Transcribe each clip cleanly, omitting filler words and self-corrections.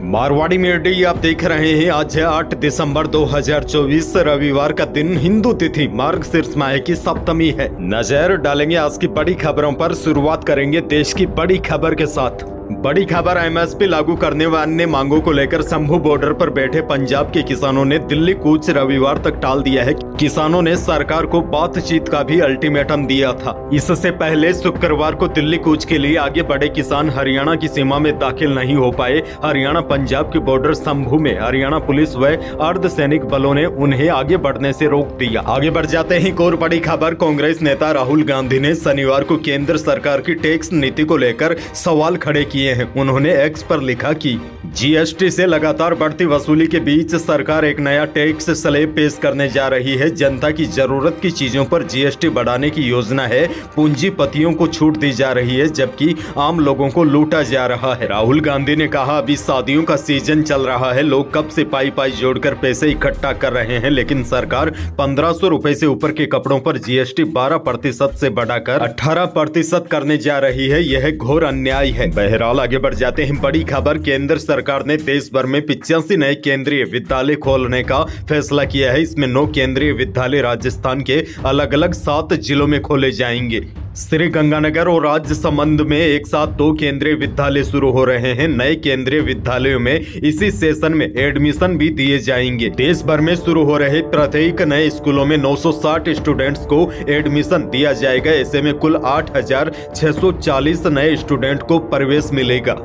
Marwari media आप देख रहे हैं। आज है 8 दिसंबर 2024 रविवार का दिन। हिंदू तिथि मार्गशीर्ष माह की सप्तमी है। नजर डालेंगे आज की बड़ी खबरों पर। शुरुआत करेंगे देश की बड़ी खबर के साथ। बड़ी खबर, एमएसपी लागू करने व अन्य मांगों को लेकर शंभू बॉर्डर पर बैठे पंजाब के किसानों ने दिल्ली कूच रविवार तक टाल दिया है। किसानों ने सरकार को बातचीत का भी अल्टीमेटम दिया था। इससे पहले शुक्रवार को दिल्ली कूच के लिए आगे बढ़े किसान हरियाणा की सीमा में दाखिल नहीं हो पाए। हरियाणा पंजाब के बॉर्डर शंभू में हरियाणा पुलिस व अर्धसैनिक बलों ने उन्हें आगे बढ़ने से रोक दिया। आगे बढ़ जाते हैं। एक और बड़ी खबर, कांग्रेस नेता राहुल गांधी ने शनिवार को केंद्र सरकार की टैक्स नीति को लेकर सवाल खड़े किए हैं। उन्होंने एक्स पर लिखा कि जीएसटी से लगातार बढ़ती वसूली के बीच सरकार एक नया टैक्स स्लैब पेश करने जा रही है। जनता की जरूरत की चीजों पर जीएसटी बढ़ाने की योजना है। पूंजीपतियों को छूट दी जा रही है जबकि आम लोगों को लूटा जा रहा है। राहुल गांधी ने कहा, अभी शादियों का सीजन चल रहा है, लोग कब से पाई पाई जोड़कर पैसे इकट्ठा कर रहे हैं, लेकिन सरकार 1500 रुपए से ऊपर के कपड़ों पर जीएसटी 12% से बढ़ाकर 18% करने जा रही है। यह घोर अन्याय है। बहरहाल आगे बढ़ जाते हैं। बड़ी खबर, केंद्र सरकार ने देश भर में 85 नए केंद्रीय विद्यालय खोलने का फैसला किया है। इसमें 9 केंद्रीय विद्यालय राजस्थान के अलग अलग 7 जिलों में खोले जाएंगे। श्री गंगानगर और राजसमंद में एक साथ 2 केंद्रीय विद्यालय शुरू हो रहे हैं। नए केंद्रीय विद्यालयों में इसी सेशन में एडमिशन भी दिए जाएंगे। देश भर में शुरू हो रहे प्रत्येक नए स्कूलों में 960 स्टूडेंट्स को एडमिशन दिया जाएगा। ऐसे में कुल 8640 नए स्टूडेंट को प्रवेश मिलेगा।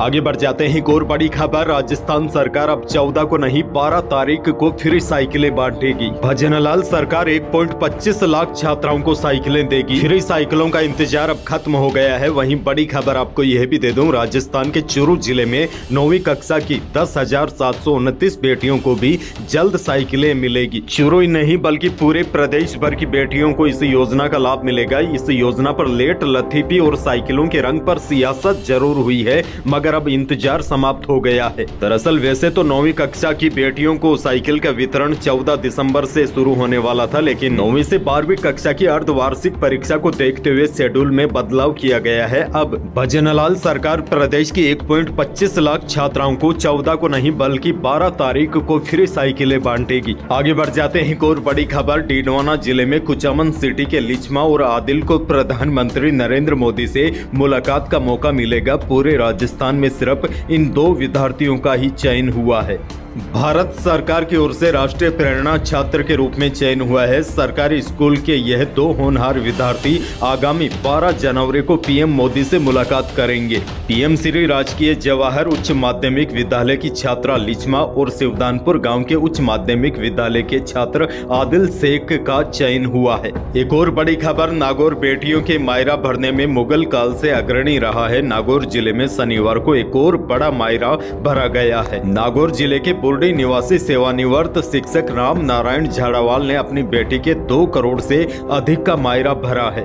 आगे बढ़ जाते हैं। एक और बड़ी खबर, राजस्थान सरकार अब 14 को नहीं 12 तारीख को फ्री साइकिलें बांटेगी। भजनलाल सरकार 1.25 लाख छात्राओं को साइकिलें देगी। फ्री साइकिलों का इंतजार अब खत्म हो गया है। वहीं बड़ी खबर आपको यह भी दे दूं, राजस्थान के चूरू जिले में 9वीं कक्षा की 10,729 बेटियों को भी जल्द साइकिलें मिलेगी। चूरू ही नहीं बल्कि पूरे प्रदेश भर की बेटियों को इस योजना का लाभ मिलेगा। इस योजना पर लेट लतीफी और साइकिलों के रंग पर सियासत जरूर हुई है, मगर अब इंतजार समाप्त हो गया है। दरअसल वैसे तो 9वीं कक्षा की बेटियों को साइकिल का वितरण 14 दिसंबर से शुरू होने वाला था, लेकिन 9वीं से 12वीं कक्षा की अर्धवार्षिक परीक्षा को देखते हुए शेड्यूल में बदलाव किया गया है। अब भजनलाल सरकार प्रदेश की 1.25 लाख छात्राओं को 14 को नहीं बल्कि 12 तारीख को फ्री साइकिलें बांटेगी। आगे बढ़ जाते हैं। एक और बड़ी खबर, डीडवाना जिले में कुचामन सिटी के लिचमा और आदिल को प्रधानमंत्री नरेंद्र मोदी से मुलाकात का मौका मिलेगा। पूरे राजस्थान में सिर्फ इन 2 विद्यार्थियों का ही चयन हुआ है। भारत सरकार की ओर से राष्ट्रीय प्रेरणा छात्र के रूप में चयन हुआ है। सरकारी स्कूल के यह 2 होनहार विद्यार्थी आगामी 12 जनवरी को पीएम मोदी से मुलाकात करेंगे। पीएम श्री राजकीय जवाहर उच्च माध्यमिक विद्यालय की छात्रा लिचमा और शिवदानपुर गांव के उच्च माध्यमिक विद्यालय के छात्र आदिल शेख का चयन हुआ है। एक और बड़ी खबर, नागौर बेटियों के मायरा भरने में मुगल काल से अग्रणी रहा है। नागौर जिले में शनिवार को एक और बड़ा मायरा भरा गया है। नागौर जिले के बुर्डी निवासी सेवानिवृत्त शिक्षक राम नारायण झाड़ावाल ने अपनी बेटी के 2 करोड़ से अधिक का मायरा भरा है।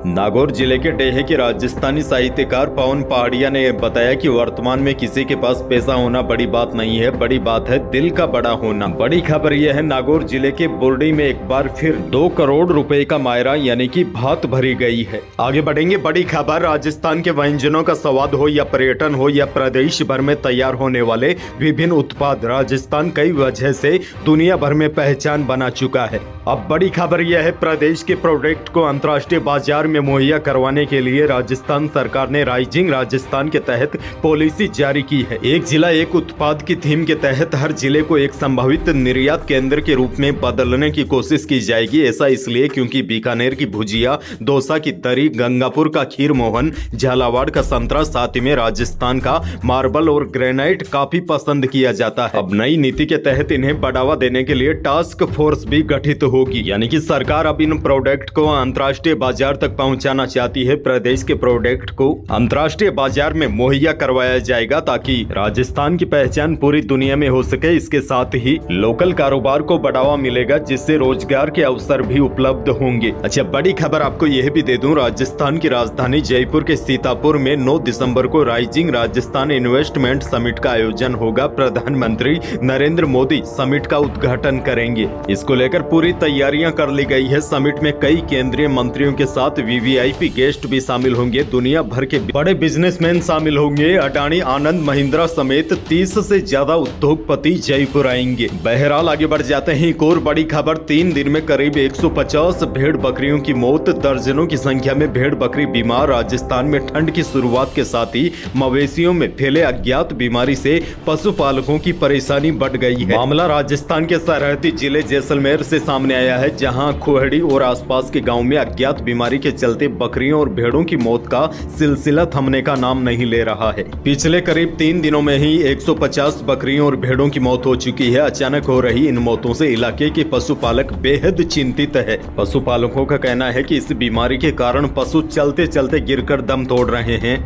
नागौर जिले के डेहे के राजस्थानी साहित्यकार पवन पहाड़िया ने बताया कि वर्तमान में किसी के पास पैसा होना बड़ी बात नहीं है, बड़ी बात है दिल का बड़ा होना। बड़ी खबर यह है, नागौर जिले के बुर्डी में एक बार फिर 2 करोड़ रुपए का मायरा यानी कि भात भरी गई है। आगे बढ़ेंगे। बड़ी खबर, राजस्थान के व्यंजनों का स्वाद हो या पर्यटन हो या प्रदेश भर में तैयार होने वाले विभिन्न उत्पाद, राजस्थान कई वजह से दुनिया भर में पहचान बना चुका है। अब बड़ी खबर यह है, प्रदेश के प्रोडक्ट को अंतर्राष्ट्रीय बाजार में मुहैया करवाने के लिए राजस्थान सरकार ने राइजिंग राजस्थान के तहत पॉलिसी जारी की है। एक जिला एक उत्पाद की थीम के तहत हर जिले को एक संभावित निर्यात केंद्र के रूप में बदलने की कोशिश की जाएगी। ऐसा इसलिए क्योंकि बीकानेर की भुजिया, दौसा की दरी, गंगापुर का खीर मोहन, झालावाड़ का संतरा, साथ में राजस्थान का मार्बल और ग्रेनाइट काफी पसंद किया जाता है। अब नई नीति के तहत इन्हें बढ़ावा देने के लिए टास्क फोर्स भी गठित होगी, यानी कि सरकार अब इन प्रोडक्ट को अंतर्राष्ट्रीय बाजार तक पहुंचाना चाहती है। प्रदेश के प्रोडक्ट को अंतर्राष्ट्रीय बाजार में मुहैया करवाया जाएगा ताकि राजस्थान की पहचान पूरी दुनिया में हो सके। इसके साथ ही लोकल कारोबार को बढ़ावा मिलेगा, जिससे रोजगार के अवसर भी उपलब्ध होंगे। अच्छा, बड़ी खबर आपको यह भी दे दूं, राजस्थान की राजधानी जयपुर के सीतापुर में 9 दिसंबर को राइजिंग राजस्थान इन्वेस्टमेंट समिट का आयोजन होगा। प्रधानमंत्री नरेंद्र मोदी समिट का उद्घाटन करेंगे। इसको लेकर पूरी तैयारियां कर ली गई है। समिट में कई केंद्रीय मंत्रियों के साथ वीवीआईपी गेस्ट भी शामिल होंगे। दुनिया भर के बड़े बिजनेसमैन शामिल होंगे। अडानी, आनंद, महिंद्रा समेत 30 से ज्यादा उद्योगपति जयपुर आएंगे। बहरहाल आगे बढ़ जाते हैं। एक और बड़ी खबर, 3 दिन में करीब 150 भेड़ बकरियों की मौत, दर्जनों की संख्या में भेड़ बकरी बीमार। राजस्थान में ठंड की शुरुआत के साथ ही मवेशियों में फैले अज्ञात बीमारी से पशुपालकों की परेशानी बढ़ गई है। मामला राजस्थान के सरहदी जिले जैसलमेर से सामने आया है, जहां खोहड़ी और आसपास के गांव में अज्ञात बीमारी के चलते बकरियों और भेड़ों की मौत का सिलसिला थमने का नाम नहीं ले रहा है। पिछले करीब 3 दिनों में ही 150 बकरियों और भेड़ों की मौत हो चुकी है। अचानक हो रही इन मौतों से इलाके के पशुपालक बेहद चिंतित है। पशुपालकों का कहना है कि इस बीमारी के कारण पशु चलते चलते गिरकर दम तोड़ रहे हैं।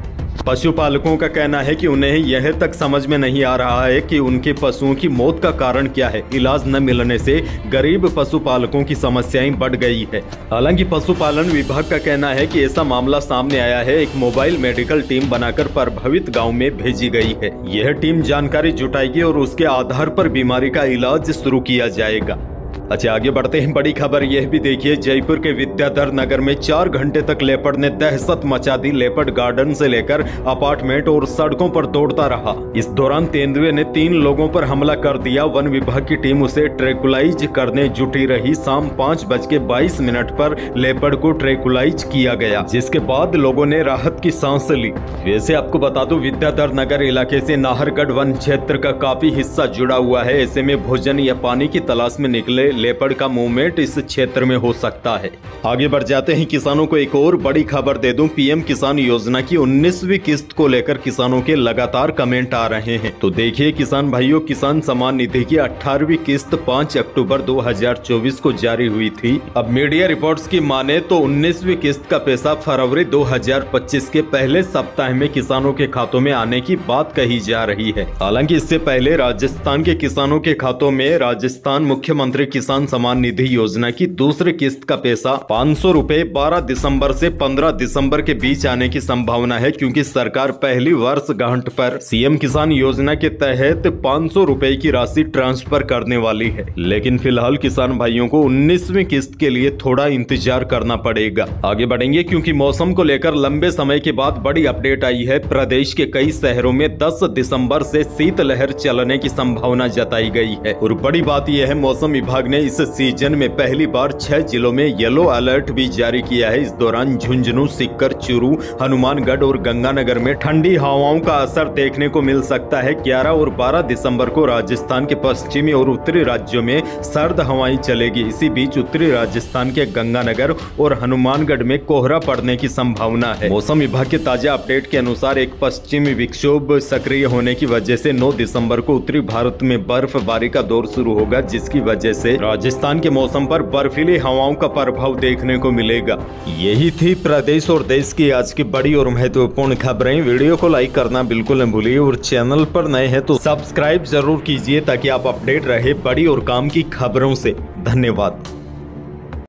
पशुपालकों का कहना है कि उन्हें यह तक समझ में नहीं आ रहा है कि उनके पशुओं की मौत का कारण क्या है। इलाज न मिलने से गरीब पशुपालकों की समस्याएं बढ़ गई है। हालांकि पशुपालन विभाग का कहना है कि ऐसा मामला सामने आया है। एक मोबाइल मेडिकल टीम बनाकर प्रभावित गांव में भेजी गई है। यह टीम जानकारी जुटाएगी और उसके आधार पर बीमारी का इलाज शुरू किया जाएगा। अच्छा, आगे बढ़ते हैं। बड़ी खबर यह भी देखिए, जयपुर के विद्याधर नगर में 4 घंटे तक लेपर्ड ने दहशत मचा दी। लेपर्ड गार्डन से लेकर अपार्टमेंट और सड़कों पर दौड़ता रहा। इस दौरान तेंदुए ने 3 लोगों पर हमला कर दिया। वन विभाग की टीम उसे ट्रैंकुलाइज करने जुटी रही। शाम 5:22 पर लेपर्ड को ट्रैंकुलाइज किया गया, जिसके बाद लोगों ने राहत की सांस ली। वैसे आपको बता दूं, विद्याधर नगर इलाके से नाहरगढ़ वन क्षेत्र का काफी हिस्सा जुड़ा हुआ है। ऐसे में भोजन या पानी की तलाश में निकले लेपर्ड का मूवमेंट इस क्षेत्र में हो सकता है। आगे बढ़ जाते हैं। किसानों को एक और बड़ी खबर दे दूं, पीएम किसान योजना की 19वीं किस्त को लेकर किसानों के लगातार कमेंट आ रहे हैं। तो देखिए किसान भाइयों, किसान सम्मान निधि की 18वीं किस्त 5 अक्टूबर 2024 को जारी हुई थी। अब मीडिया रिपोर्ट्स की माने तो 19वीं किस्त का पैसा फरवरी 2025 के पहले सप्ताह में किसानों के खातों में आने की बात कही जा रही है। हालांकि इससे पहले राजस्थान के किसानों के खातों में राजस्थान मुख्यमंत्री किसान सम्मान निधि योजना की दूसरी किस्त का पैसा 500 रुपए 12 दिसंबर से 15 दिसंबर के बीच आने की संभावना है, क्योंकि सरकार पहली वर्षगांठ पर सीएम किसान योजना के तहत 500 रुपए की राशि ट्रांसफर करने वाली है। लेकिन फिलहाल किसान भाइयों को 19वीं किस्त के लिए थोड़ा इंतजार करना पड़ेगा। आगे बढ़ेंगे, क्योंकि मौसम को लेकर लंबे समय के बाद बड़ी अपडेट आई है। प्रदेश के कई शहरों में 10 दिसंबर से शीतलहर चलने की संभावना जताई गई है। और बड़ी बात यह है, मौसम विभाग ने इस सीजन में पहली बार 6 जिलों में येलो अलर्ट भी जारी किया है। इस दौरान झुंझुनू, सीकर, चूरू, हनुमानगढ़ और गंगानगर में ठंडी हवाओं का असर देखने को मिल सकता है। 11 और 12 दिसंबर को राजस्थान के पश्चिमी और उत्तरी राज्यों में सर्द हवाएं चलेगी। इसी बीच उत्तरी राजस्थान के गंगानगर और हनुमानगढ़ में कोहरा पड़ने की संभावना है। मौसम विभाग के ताजा अपडेट के अनुसार एक पश्चिमी विक्षोभ सक्रिय होने की वजह से 9 दिसंबर को उत्तरी भारत में बर्फबारी का दौर शुरू होगा, जिसकी वजह से राजस्थान के मौसम पर बर्फीली हवाओं का प्रभाव देखने को मिलेगा। यही थी प्रदेश और देश की आज की बड़ी और महत्वपूर्ण खबरें। वीडियो को लाइक करना बिल्कुल न भूलिए और चैनल पर नए हैं तो सब्सक्राइब जरूर कीजिए, ताकि आप अपडेट रहे बड़ी और काम की खबरों से। धन्यवाद।